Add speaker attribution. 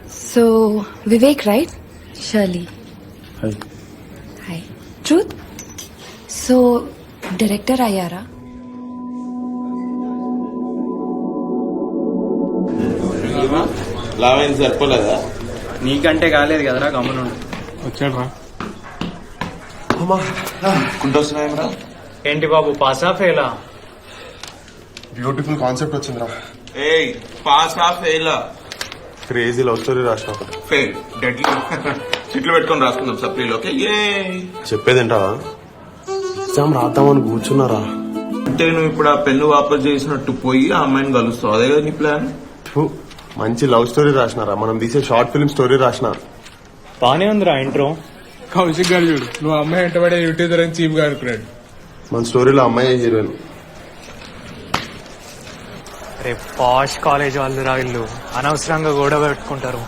Speaker 1: So, Vivek, right? Shirley.
Speaker 2: Hi.
Speaker 1: Hi. Truth? So, director అయ్యారా?
Speaker 3: లావైంది సరిపోలేదా?
Speaker 4: నీకంటే కాలేదు కదరా గమనం.
Speaker 2: వచ్చాడు రా.
Speaker 3: కుంటొస్తున్నాయేమరా?
Speaker 4: ఏంటి బాబు పాసా ఫెయిలా?
Speaker 5: బ్యూటిఫుల్ కాన్సెప్ట్ వచ్చిందిరా.
Speaker 3: ఏయ్ పాస్ ఆ ఫెయిల్?
Speaker 5: క్రేజీ లవ్ స్టోరీ రాసిన
Speaker 3: ఫెయిల్ డెడ్లీ. చిట్లు పెట్టుకొని రాసుకుందాం సప్లీలో. ఓకే
Speaker 5: చెప్పేదేంటావా? ఎగ్జామ్ రాద్దామని కూర్చున్నారా.
Speaker 3: అంటే నువ్వు ఇప్పుడు ఆ పెన్ను వాపస్ చేసినట్టు పోయి ఆ అమ్మాయిని కలుస్తావు, అదే కదా నీ ప్లాన్?
Speaker 5: మంచి లవ్ స్టోరీ రాసినారా. మనం తీసే షార్ట్ ఫిల్మ్ స్టోరీ రాసిన.
Speaker 4: బానే ఉందిరా ఇంట్రో.
Speaker 2: కౌశిక్ గారు చూడు, నువ్వు అమ్మాయి వెంటబడే యూట్యూబర్ అని చీప్ గా అనుకున్నాడు.
Speaker 5: మన స్టోరీలో అమ్మాయి హీరోయిన్.
Speaker 4: రేపు పాష్ కాలేజ్ వాళ్ళు రా, ఇల్లు అనవసరంగా గొడవ పెట్టుకుంటారు.